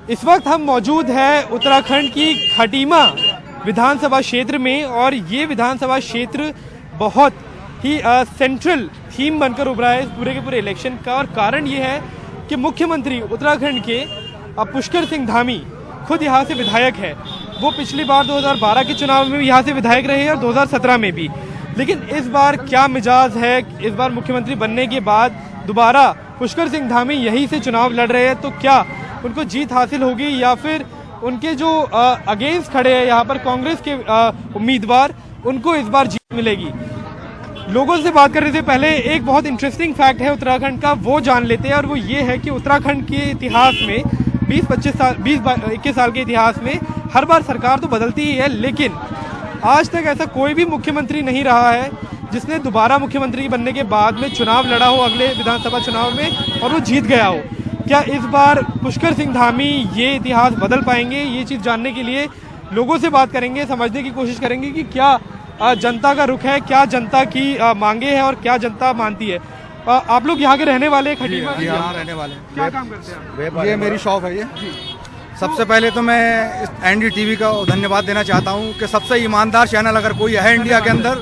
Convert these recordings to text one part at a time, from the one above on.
इस वक्त हम मौजूद हैं उत्तराखंड की खटीमा विधानसभा क्षेत्र में और ये विधानसभा क्षेत्र बहुत ही सेंट्रल थीम बनकर उभरा है इस पूरे के पूरे इलेक्शन का। और कारण ये है कि मुख्यमंत्री उत्तराखंड के पुष्कर सिंह धामी खुद यहाँ से विधायक है। वो पिछली बार 2012 के चुनाव में भी यहाँ से विधायक रहे और 2017 में भी। लेकिन इस बार क्या मिजाज है, इस बार मुख्यमंत्री बनने के बाद दोबारा पुष्कर सिंह धामी यहीं से चुनाव लड़ रहे हैं, तो क्या उनको जीत हासिल होगी या फिर उनके जो अगेंस्ट खड़े हैं यहाँ पर कांग्रेस के उम्मीदवार, उनको इस बार जीत मिलेगी। लोगों से बात करने से पहले एक बहुत इंटरेस्टिंग फैक्ट है उत्तराखंड का, वो जान लेते हैं। और वो ये है कि उत्तराखंड के इतिहास में 20-21 साल के इतिहास में हर बार सरकार तो बदलती ही है, लेकिन आज तक ऐसा कोई भी मुख्यमंत्री नहीं रहा है जिसने दोबारा मुख्यमंत्री बनने के बाद में चुनाव लड़ा हो अगले विधानसभा चुनाव में और वो जीत गया हो। क्या इस बार पुष्कर सिंह धामी ये इतिहास बदल पाएंगे? ये चीज़ जानने के लिए लोगों से बात करेंगे, समझने की कोशिश करेंगे कि क्या जनता का रुख है, क्या जनता की मांगे हैं और क्या जनता मानती है। आप लोग यहाँ के रहने वाले हैं? खटीमा यहाँ रहने वाले। क्या काम करते हैं? ये मेरी शॉप है ये। सबसे पहले तो मैं एनडीटीवी का धन्यवाद देना चाहता हूँ कि सबसे ईमानदार चैनल अगर कोई है इंडिया के अंदर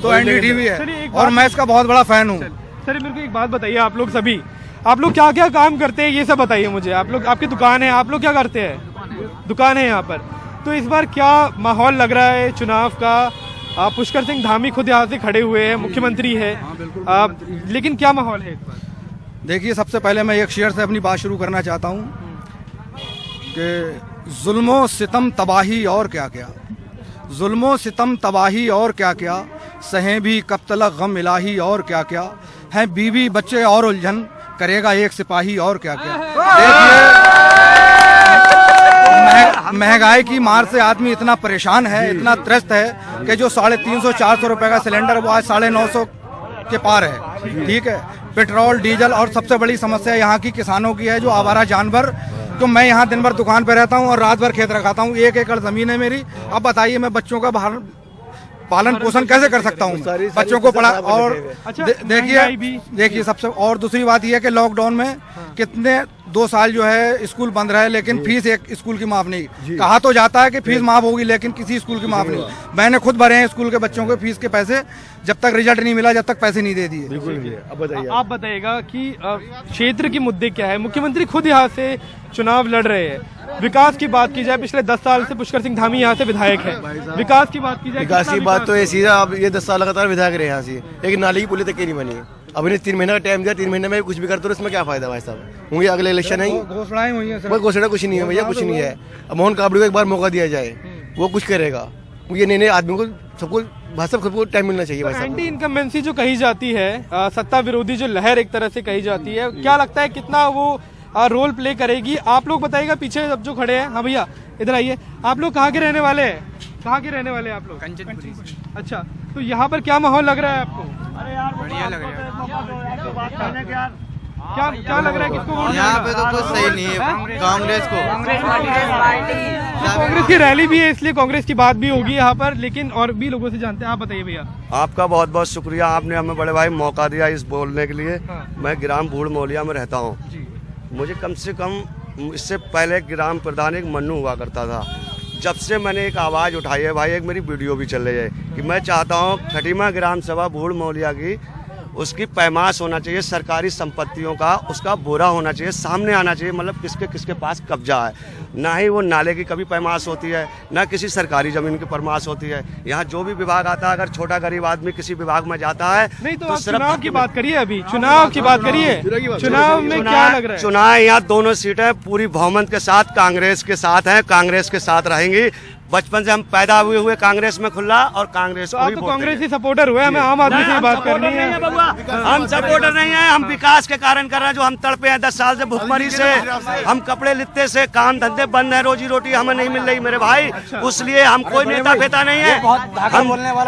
तो एनडीटीवी है और मैं इसका बहुत बड़ा फैन हूँ। सर मेरे को एक बात बताइए, आप लोग क्या क्या काम करते हैं ये सब बताइए मुझे। आप लोग, आपकी दुकान है, आप लोग क्या करते हैं? दुकान है यहाँ पर। तो इस बार क्या माहौल लग रहा है चुनाव का? पुष्कर सिंह धामी खुद यहाँ से खड़े हुए हैं, मुख्यमंत्री है, लेकिन क्या माहौल है इस बार? देखिए, सबसे पहले मैं एक शेर से अपनी बात शुरू करना चाहता हूँ कि जुल्मो सितम तबाही और क्या क्या, जुल्मो सितम तबाही और क्या क्या, सहें भी कब तलक गम इलाही और क्या क्या, हैं बीवी बच्चे और उलझन, करेगा एक सिपाही और क्या क्या। देखिए, महंगाई की मार से आदमी इतना परेशान है, इतना त्रस्त है कि जो 350-400 रुपए का सिलेंडर वो आज 950 के पार है। ठीक है, पेट्रोल डीजल और सबसे बड़ी समस्या यहाँ की किसानों की है, जो आवारा जानवर। तो मैं यहाँ दिन भर दुकान पे रहता हूँ और रात भर खेत रखाता हूँ। 1 एकड़ जमीन है मेरी। अब बताइए मैं बच्चों का पालन पोषण कैसे कर सकता हूँ, बच्चों को पढ़ा। और देखिए सबसे और दूसरी बात यह है कि लॉकडाउन में कितने 2 साल जो है स्कूल बंद रहे, लेकिन फीस एक स्कूल की माफ नहीं। कहा तो जाता है कि फीस माफ होगी, लेकिन किसी स्कूल की माफ नहीं। मैंने खुद भरे हैं स्कूल के बच्चों के फीस के पैसे, जब तक रिजल्ट नहीं मिला, जब तक पैसे नहीं दे दिए। आप बताइएगा कि क्षेत्र के मुद्दे क्या है? मुख्यमंत्री खुद यहाँ से चुनाव लड़ रहे हैं। विकास की बात की जाए, पिछले 10 साल से पुष्कर सिंह धामी यहाँ से विधायक है। विकास की बात की जाए, विकास की बात तो ये सीधा, अब ये 10 साल लगातार विधायक रहे यहाँ से, एक नाली की पुली तक की नहीं बनी। अब इन्हें 3 महीने का टाइम दिया, 3 महीने में कुछ भी करते हो, इसमें क्या फायदा भाई साहब? होंगे अगले इलेक्शन है, घोषणाएं हुई हैं। घोषणा कुछ नहीं है भैया, कुछ नहीं है। अब मोहन काबड़ी को एक बार मौका दिया जाए, वो कुछ करेगा। ये नए आदमी को सबको टाइम मिलना चाहिए भाई साहब। एंटी इनकम्बेंसी जो कही जाती है, सत्ता विरोधी जो लहर एक तरह से कही जाती है, क्या लगता है कितना वो रोल प्ले करेगी? आप लोग बताइएगा, पीछे अब जो खड़े हैं। हाँ भैया इधर आइए। आप लोग कहाँ के रहने वाले हैं? कहाँ के रहने वाले हैं आप लोग? कंचनपुरी। अच्छा, तो यहाँ पर क्या माहौल लग रहा है आपको? अरे यार बढ़िया लग रहा है। क्या लग रहा है, किसको वोट? यहाँ पे तो कुछ सही नहीं है, कांग्रेस को। कांग्रेस की रैली भी है, इसलिए कांग्रेस की बात भी होगी यहाँ पर, लेकिन और भी लोगों से जानते हैं। आप बताइए भैया। आपका बहुत बहुत शुक्रिया, आपने हमें बड़े भाई मौका दिया इस बोलने के लिए। मैं ग्राम बूढ़ मौलिया में रहता हूँ। मुझे कम से कम इससे पहले ग्राम प्रधान एक मन्नू हुआ करता था। जब से मैंने एक आवाज़ उठाई है भाई, एक मेरी वीडियो भी चल रही है कि मैं चाहता हूँ खटीमा ग्राम सभा बूढ़ मौलिया की, उसकी पैमाश होना चाहिए, सरकारी संपत्तियों का उसका बोरा होना चाहिए, सामने आना चाहिए, मतलब किसके किसके पास कब्जा है। ना ही वो नाले की कभी पैमाश होती है, ना किसी सरकारी जमीन की पैमाश होती है। यहाँ जो भी विभाग आता है, अगर छोटा गरीब आदमी किसी विभाग में जाता है नहीं तो चुनाव की बात करिए। अभी चुनाव की बात करिए, चुनाव में क्या लग रहा है? चुनाव यहाँ दोनों सीटें पूरी बहुमत के साथ कांग्रेस के साथ हैं, कांग्रेस के साथ रहेंगी। बचपन से हम पैदा हुए कांग्रेस में खुला और कांग्रेस आप तो कांग्रेस ही सपोर्टर हुए। हमें आम आदमी से बात करनी है। हम सपोर्टर नहीं है, हम विकास के कारण कर रहे हैं। जो हम तड़पे हैं 10 साल से भुखमरी से, हम कपड़े लित्ते से, काम धंधे बंद है, रोजी रोटी हमें नहीं मिल रही मेरे भाई। उसलिए हम कोई नेता फेता नहीं है,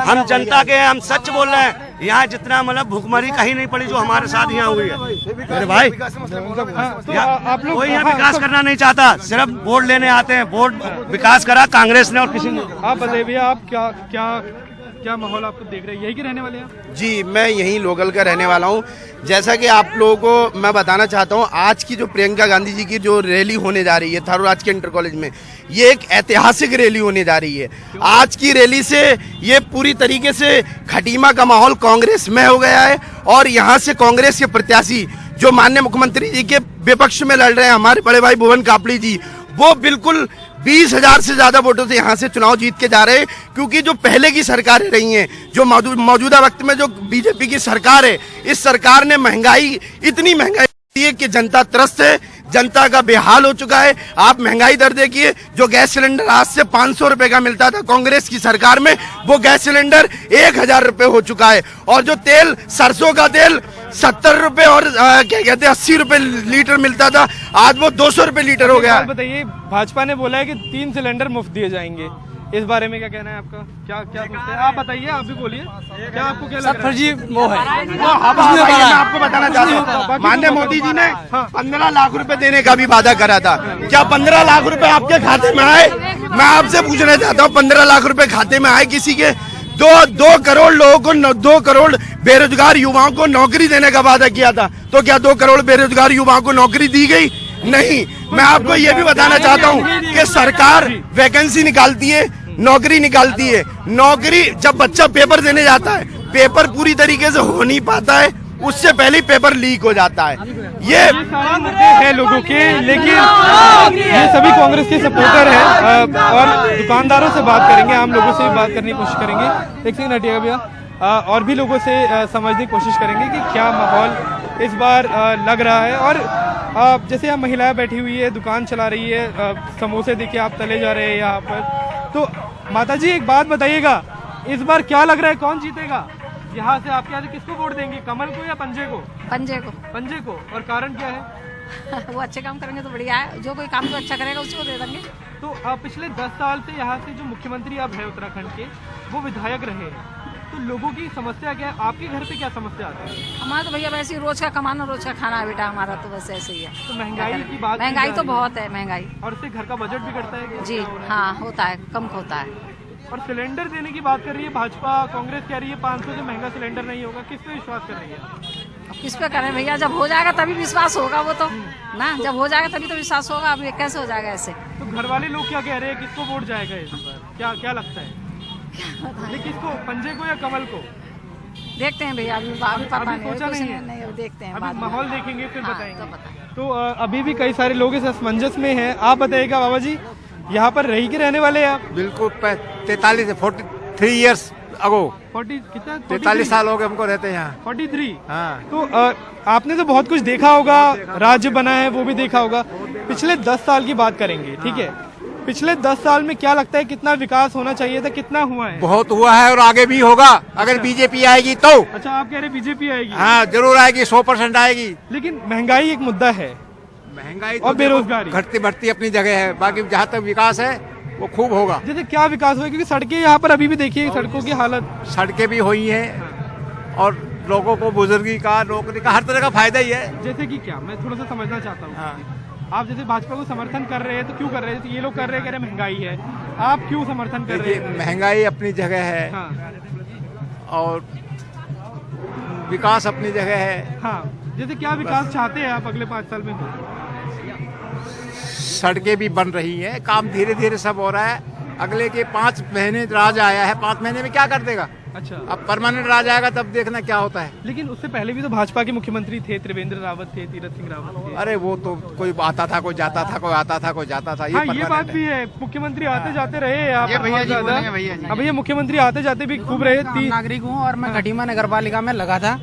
हम जनता के हैं, हम सच बोल रहे हैं। यहाँ जितना मतलब भुखमरी कहीं नहीं पड़ी जो हमारे साथ यहाँ हुई है मेरे भाई। कोई यहाँ विकास करना नहीं चाहता, सिर्फ वोट लेने आते हैं। वोट विकास करा कांग्रेस ने और किसी ने। आप बताइए भैया, आप क्या क्या माहौल आपको देख रहे हैं, यही के रहने वाले हैं आप? जी, मैं यहीं लोकल का रहने वाला हूँ। जैसा कि आप लोगों को मैं बताना चाहता हूँ, आज की जो प्रियंका गांधी जी की जो रैली होने जा रही है थारू राजकीय इंटर कॉलेज में, ये एक ऐतिहासिक रैली होने जा रही है। आज की रैली से ये पूरी तरीके से खटीमा का माहौल कांग्रेस में हो गया है और यहाँ से कांग्रेस के प्रत्याशी जो माननीय मुख्यमंत्री जी के विपक्ष में लड़ रहे हैं, हमारे बड़े भाई भुवन कापड़ी जी, वो बिल्कुल 20,000 से ज्यादा वोटों से यहाँ से चुनाव जीत के जा रहे हैं। क्योंकि जो पहले की सरकारें रही हैं, जो मौजूदा वक्त में जो बीजेपी की सरकार है, इस सरकार ने महंगाई, इतनी महंगाई दी है कि जनता त्रस्त है, जनता का बेहाल हो चुका है। आप महंगाई दर देखिए, जो गैस सिलेंडर आज से 500 रुपए का मिलता था कांग्रेस की सरकार में, वो गैस सिलेंडर 1,000 रुपए हो चुका है। और जो तेल, सरसों का तेल 70 रुपए और क्या कहते हैं 80 रुपए लीटर मिलता था, आज वो 200 रुपए लीटर हो गया। बताइए, भाजपा ने बोला है कि 3 सिलेंडर मुफ्त दिए जाएंगे, इस बारे में क्या कहना है आपका? क्या क्या सोचते हैं आप? बताइए, आप भी बोलिए, क्या आपको क्या लग रहा है? फर्जी वो है, मैं आपको बताना चाहता हूँ, माननीय मोदी जी ने 15 लाख रुपए देने का भी वादा करा था। क्या 15 लाख रुपए आपके खाते में आए? मैं आपसे पूछना चाहता हूँ, 15 लाख रुपए खाते में आए किसी के? 2 करोड़ लोगों को, 2 करोड़ बेरोजगार युवाओं को नौकरी देने का वादा किया था, तो क्या 2 करोड़ बेरोजगार युवाओं को नौकरी दी गई? नहीं। मैं आपको ये भी बताना चाहता हूँ कि सरकार वैकेंसी निकालती है, नौकरी निकालती है। नौकरी, जब बच्चा पेपर देने जाता है, पेपर पूरी तरीके से हो नहीं पाता है, उससे पहले ही पेपर लीक हो जाता है। ये सारे मुद्दे हैं लोगों के, लेकिन ये सभी कांग्रेस के सपोर्टर हैं और दुकानदारों से बात करेंगे, आम लोगों से भी बात करने की कोशिश करेंगे। एक सेकंड हटिएगा भैया, और भी लोगों से समझने की कोशिश करेंगे कि क्या माहौल इस बार लग रहा है। और जैसे यहाँ महिलाएं बैठी हुई है, दुकान चला रही है, समोसे देखिए आप तले जा रहे हैं यहाँ पर। तो माता जी, एक बात बताइएगा, इस बार क्या लग रहा है, कौन जीतेगा यहाँ से? आपके यहाँ से किसको वोट देंगे, कमल को या पंजे को? पंजे को। और कारण क्या है? वो अच्छे काम करेंगे तो बढ़िया है, जो कोई काम तो अच्छा करेगा उसको दे देंगे। तो पिछले 10 साल से यहाँ से जो मुख्यमंत्री अब है उत्तराखंड के, वो विधायक रहे हैं, तो लोगों की समस्या क्या है? आपके घर पे क्या समस्या आती है? हमारा तो भैया वैसे ही रोज का कमाना, रोज का खाना है बेटा, हमारा तो बस ऐसे ही है। तो महंगाई की बात, महंगाई तो बहुत है, महंगाई। और इससे घर का बजट बिगड़ता है जी हाँ, होता है, कम होता है। और सिलेंडर देने की बात कर रही है भाजपा, कांग्रेस कह रही है 500 से महंगा सिलेंडर नहीं होगा। किस पे विश्वास कर रही है? अब किस पे करें भैया, जब हो जाएगा तभी विश्वास होगा, वो तो ना, जब हो जाएगा तभी तो विश्वास होगा। अब ये कैसे हो जाएगा ऐसे? तो घर वाले लोग क्या कह रहे हैं, किसको वोट जाएगा इस बार? क्या क्या लगता है? ये किसको, पंजे को या कमल को? देखते हैं भैया, अभी पता अभी नहीं, सोचा नहीं है? नहीं, अभी देखते हैं, अभी बाद में। माहौल देखेंगे फिर हाँ, बताएंगे। तो बताएं। तो अभी भी कई सारे लोग इस असमंजस में हैं। आप बताइएगा बाबा जी, यहाँ पर रही के रहने वाले हैं आप? बिल्कुल 43 ईयर्स अगो, 40 कितना? 43 साल हो गए हमको रहते हैं यहाँ। 43। हाँ। तो आपने तो बहुत कुछ देखा होगा, राज्य बना है वो भी देखा होगा। पिछले 10 साल की बात करेंगे, ठीक है? पिछले 10 साल में क्या लगता है कितना विकास होना चाहिए था, कितना हुआ है? बहुत हुआ है और आगे भी होगा, अगर बीजेपी आएगी तो। अच्छा, आप कह रहे बीजेपी आएगी? हाँ, जरूर आएगी, 100% आएगी। लेकिन महंगाई एक मुद्दा है, महंगाई और बेरोजगारी घटती बढ़ती अपनी जगह है, बाकी जहाँ तक विकास है वो खूब होगा। जैसे क्या विकास हुआ? क्योंकि सड़कें यहाँ पर अभी भी देखिए, सड़कों की हालत। सड़कें भी हुई हैं और लोगों को बुजुर्गी का, नौकरी का, हर तरह का फायदा ही है। जैसे कि क्या, मैं थोड़ा सा समझना चाहता हूँ। हाँ। आप जैसे भाजपा को समर्थन कर रहे हैं तो क्यों कर रहे हैं? ये लोग कर रहे हैं, कह रहे महंगाई है, आप क्यों समर्थन कर रहे देखिए, हैं? महंगाई अपनी जगह है। हाँ। और विकास अपनी जगह है। हाँ, जैसे क्या विकास चाहते हैं आप अगले 5 साल में? सड़कें भी बन रही हैं, काम धीरे धीरे सब हो रहा है। अगले के 5 महीने राज आया है, 5 महीने में क्या कर देगा? अच्छा, अब परमानेंट राज आएगा तब देखना क्या होता है। लेकिन उससे पहले भी तो भाजपा के मुख्यमंत्री थे, त्रिवेंद्र रावत थे, तीरथ सिंह रावत थे। अरे वो तो कोई आता था, कोई जाता था, कोई आता था, कोई जाता था। हाँ, ये बात भी है, मुख्यमंत्री आते जाते रहे यहाँ पर बहुत ज्यादा। अब ये मुख्यमंत्री आते जाते भी खूब रहे। नागरिक हूँ और मैं खटीमा नगर पालिका में लगा था,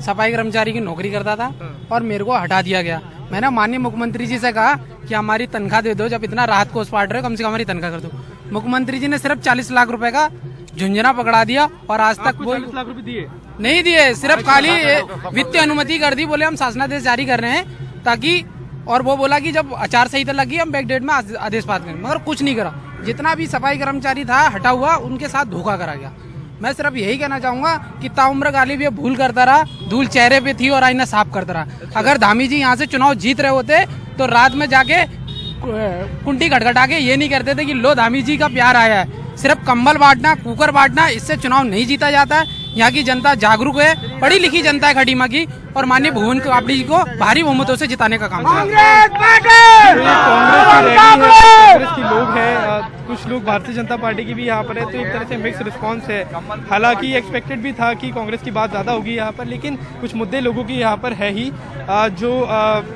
सफाई कर्मचारी की नौकरी करता था और मेरे को हटा दिया गया। मैंने माननीय मुख्यमंत्री जी से कहा कि हमारी तनख्वाह दे दो, जब इतना राहत कोष बांट रहे हो कम से कम हमारी तनख्वाह कर दो। मुख्यमंत्री जी ने सिर्फ 40 लाख रुपए का झुंझुना पकड़ा दिया और आज तक वो 40 लाख रुपए दिए नहीं दिए, सिर्फ खाली वित्तीय अनुमति कर दी। बोले हम शासनादेश जारी कर रहे हैं ताकि, और वो बोला कि जब आचार संहिता लगी हम बैक डेट में आदेश पास करें, मगर कुछ नहीं करा। जितना भी सफाई कर्मचारी था हटा हुआ, उनके साथ धोखा करा गया। मैं सिर्फ यही कहना चाहूंगा कि ताउम्र गालिब ये भूल करता रहा, धूल चेहरे पे थी और आईना साफ करता रहा। अगर धामी जी यहाँ से चुनाव जीत रहे होते तो रात में जाके कुंटी खटखटा के ये नहीं करते थे कि लो धामी जी का प्यार आया है। सिर्फ कंबल बांटना, कुकर बांटना, इससे चुनाव नहीं जीता जाता है। यहाँ की जनता जागरूक है, पढ़ी लिखी जनता है खटीमा की, और माननीय भुवन पापड़ी जी को भारी बहुमतों से जिताने का काम किया। कांग्रेस की लोग हैं, कुछ लोग भारतीय जनता पार्टी की भी यहाँ पर है, तो एक तरह से मिक्स रिस्पांस है। हालांकि एक्सपेक्टेड भी था कि कांग्रेस की बात ज़्यादा होगी यहाँ पर, लेकिन कुछ मुद्दे लोगों की यहाँ पर है ही, जो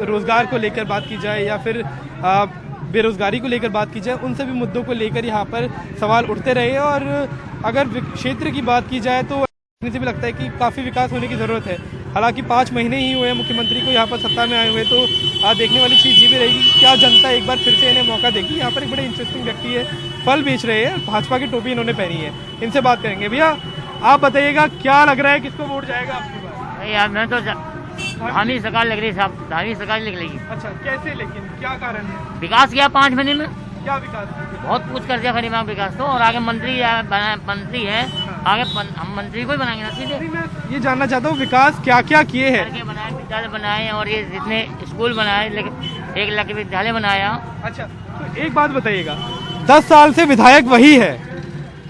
रोजगार को लेकर बात की जाए या फिर बेरोजगारी को लेकर बात की जाए, उन सभी मुद्दों को लेकर यहाँ पर सवाल उठते रहे। और अगर क्षेत्र की बात की जाए तो मुझे भी लगता है कि काफ़ी विकास होने की ज़रूरत है। हालांकि 5 महीने ही हुए हैं मुख्यमंत्री को यहाँ पर सत्ता में आए हुए, तो देखने वाली चीज़ ये भी रहेगी कि क्या जनता एक बार फिर से इन्हें मौका देगी। यहाँ पर एक बड़े इंटरेस्टिंग व्यक्ति है, फल बेच रहे हैं, भाजपा की टोपी इन्होंने पहनी है, इनसे बात करेंगे। भैया आप बताइएगा क्या लग रहा है, किसको वोट जाएगा आपके पास? यार मैं तो धामी सरकार लग रही साहब, धामी सरकार निकलेगी। अच्छा, कैसे, लेकिन क्या कारण है? विकास किया 5 महीने में, क्या विकास? बहुत कुछ कर दिया खरीमा विकास तो, और आगे मंत्री है, आगे हम मंत्री को ही बनाएंगे ना सीधे। मैं ये जानना चाहता हूँ विकास क्या क्या किए हैं? सड़कें बनाए, विद्यालय बनाए, और ये जितने स्कूल बनाए, लेकिन 1 लाख विद्यालय बनाया। अच्छा, तो एक बात बताइएगा, 10 साल से विधायक वही है,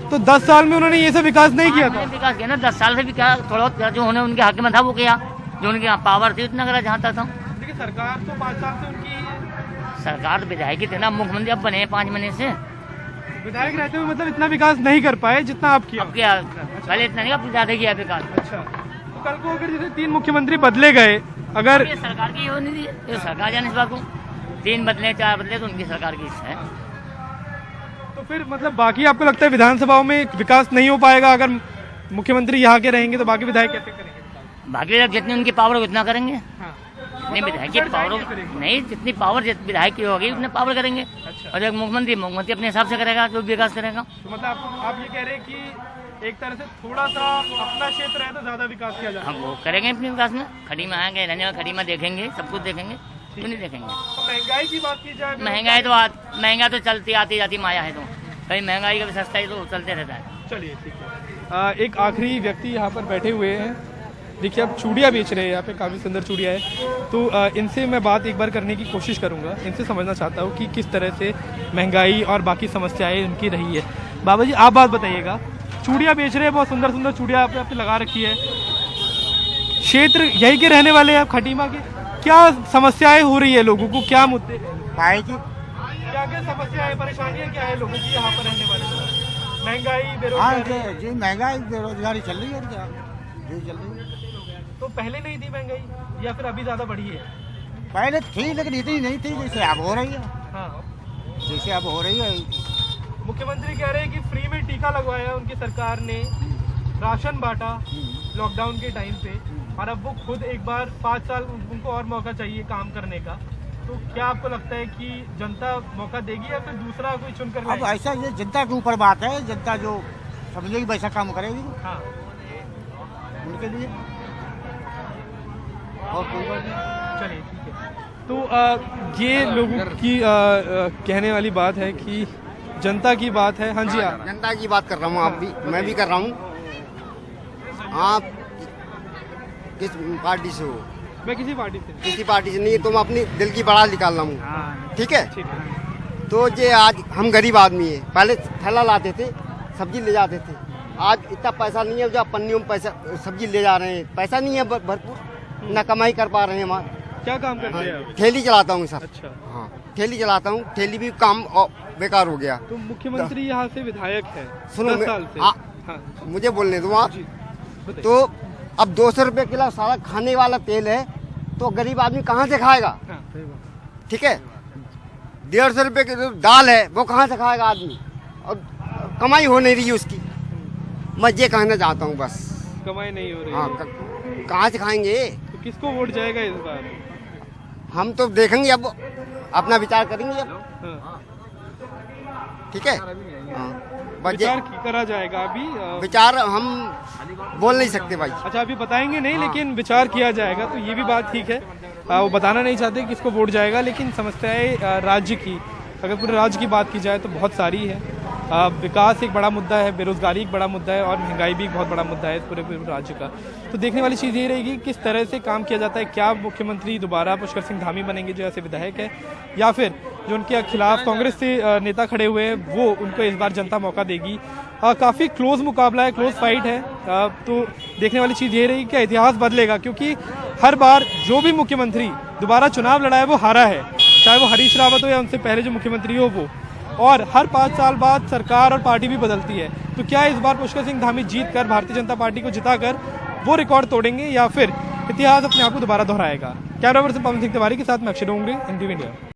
तो 10 साल में उन्होंने ये सब विकास नहीं किया था? विकास किया ना, 10 साल से भी क्या, थोड़ा जो होने उनके हक में था वो किया, जो उनके यहाँ पावर थी उतना करा जहाँ तक था। लेकिन सरकार तो 5 साल से उनकी ही है। सरकार तो विधायक ही थे ना, मुख्यमंत्री अब बने हैं 5 महीने से। विधायक रहते हुए मतलब इतना विकास नहीं कर पाए जितना आप किया? अब क्या, पहले इतना नहीं, अब ज्यादा किया विकास। अच्छा, तो कल को अगर जैसे 3 मुख्यमंत्री बदले गए, अगर ये सरकार की हो नहीं थी, ये सरकार जाने इस बात को, 3 बदले 4 बदले तो उनकी सरकार की है। तो फिर मतलब बाकी आपको लगता है विधानसभाओं में विकास नहीं हो पाएगा? अगर मुख्यमंत्री यहाँ के रहेंगे तो बाकी विधायक कैसे करेंगे? बाकी जितनी उनकी पावर हो उतना करेंगे। हाँ। जितनी विधायक की पावर हो, नहीं जितनी पावर विधायक की होगी उतने पावर करेंगे। अच्छा। और एक मुख्यमंत्री अपने हिसाब से करेगा, जो विकास करेगा। तो मतलब आप ये कह रहे हैं कि एक तरह से थोड़ा सा अपना क्षेत्र है तो ज्यादा विकास किया जाए? हम वो करेंगे अपने विकास में, खड़ीमा आएंगे, रहने वाले खड़ीमा देखेंगे, सब कुछ देखेंगे, क्यों नहीं देखेंगे। महंगाई की बात की जाए, महंगा तो चलती आती जाती माया है, तो भाई महंगाई का भी सस्ता ही तो चलते रहता है। चलिए ठीक है। एक आखिरी व्यक्ति यहाँ पर बैठे हुए हैं, देखिए आप चूड़ियाँ बेच रहे हैं, यहाँ पे काफ़ी सुंदर चूड़ियाँ है, तो इनसे मैं बात एक बार करने की कोशिश करूँगा। इनसे समझना चाहता हूँ कि किस तरह से महंगाई और बाकी समस्याएं इनकी रही है। बाबा जी आप बात बताइएगा, चूड़ियाँ बेच रहे हैं, बहुत सुंदर सुंदर चूड़ियाँ आपने लगा रखी है, क्षेत्र यही के रहने वाले हैं आप खटीमा के, क्या समस्याएं हो रही है लोगों को, क्या मुद्दे क्या क्या समस्याएं परेशानियाँ क्या है लोगों की यहाँ पर रहने वाले? महंगाई, बेरोजगारी? जी महंगाई बेरोजगारी चल रही है, क्या जी चल रही है। तो पहले नहीं थी महंगाई या फिर अभी ज्यादा बढ़ी है? पहले थी लेकिन इतनी नहीं थी जैसे अब हो रही है। हाँ, जैसे अब हो रही है। मुख्यमंत्री कह रहे हैं कि फ्री में टीका लगवाया उनकी सरकार ने, राशन बांटा लॉकडाउन के टाइम पे, और अब वो खुद एक बार 5 साल उनको और मौका चाहिए काम करने का। तो क्या आपको लगता है कि जनता मौका देगी या फिर दूसरा कोई चुनकर अब ऐसा ये जनता के ऊपर बात है, जनता जो समझेगी वैसा काम करेगी। हाँ, उनके लिए और कोई बात नहीं। चलिए ठीक है। तो ये लोगों की कहने वाली बात है कि जनता की बात है। हाँ जी, जनता की बात कर रहा हूँ, आप भी, मैं भी कर रहा हूँ। आप किस पार्टी से हो? मैं किसी पार्टी से किसी पार्टी से नहीं, तुम अपनी दिल की बड़ा निकाल रहा हूँ, ठीक है? तो ये आज हम गरीब आदमी है, पहले थैला लाते थे, सब्जी ले जाते थे, आज इतना पैसा नहीं है जो आप पन्नियों में पैसा सब्जी ले जा रहे हैं, पैसा नहीं है भरपूर, ना कमाई कर पा रहे हैं। हमारा क्या काम करते हैं आप? ठेली चलाता हूँ सर। अच्छा, हाँ ठेली चलाता हूँ, ठेली भी काम बेकार हो गया। तो मुख्यमंत्री यहाँ से विधायक है सुनो 10 साल से। हाँ, मुझे बोलने दो आप। तो अब 200 रुपए किलो सारा खाने वाला तेल है, तो गरीब आदमी कहाँ से खाएगा? ठीक है, 150 रुपए की दाल है, वो कहाँ से खाएगा आदमी? और कमाई हो नहीं रही है उसकी। मैं ये कहना चाहता हूँ बस, कमाई नहीं हो रही। हाँ, कहाँ से खाएंगे? तो किसको वोट जाएगा इस बार? हम तो देखेंगे, अब अपना विचार करेंगे अब। ठीक है, विचार करा जाएगा अभी। विचार हम बोल नहीं सकते भाई। अच्छा, अभी बताएंगे नहीं, लेकिन विचार किया जाएगा, तो ये भी बात ठीक है। वो बताना नहीं चाहते किसको वोट जाएगा, लेकिन समस्याएं राज्य की, अगर पूरे राज्य की बात की जाए तो बहुत सारी है। विकास एक बड़ा मुद्दा है, बेरोजगारी एक बड़ा मुद्दा है और महंगाई भी एक बहुत बड़ा मुद्दा है इस पूरे राज्य का। तो देखने वाली चीज़ ये रहेगी किस तरह से काम किया जाता है। क्या मुख्यमंत्री दोबारा पुष्कर सिंह धामी बनेंगे जो ऐसे विधायक है, या फिर जो उनके खिलाफ कांग्रेस से नेता खड़े हुए हैं वो उनको इस बार जनता मौका देगी। काफ़ी क्लोज मुकाबला है, क्लोज फाइट है। तो देखने वाली चीज़ ये रहेगी कि इतिहास बदलेगा, क्योंकि हर बार जो भी मुख्यमंत्री दोबारा चुनाव लड़ा है वो हारा है, चाहे वो हरीश रावत हो या उनसे पहले जो मुख्यमंत्री हो वो। और हर 5 साल बाद सरकार और पार्टी भी बदलती है। तो क्या इस बार पुष्कर सिंह धामी जीत कर भारतीय जनता पार्टी को जिताकर वो रिकॉर्ड तोड़ेंगे या फिर इतिहास अपने आप को दोबारा दोहराएगा? कैमरा पर्सन पवन सिंह तिवारी के साथ मैं अक्षय डोंगरे, NTV इंडिया।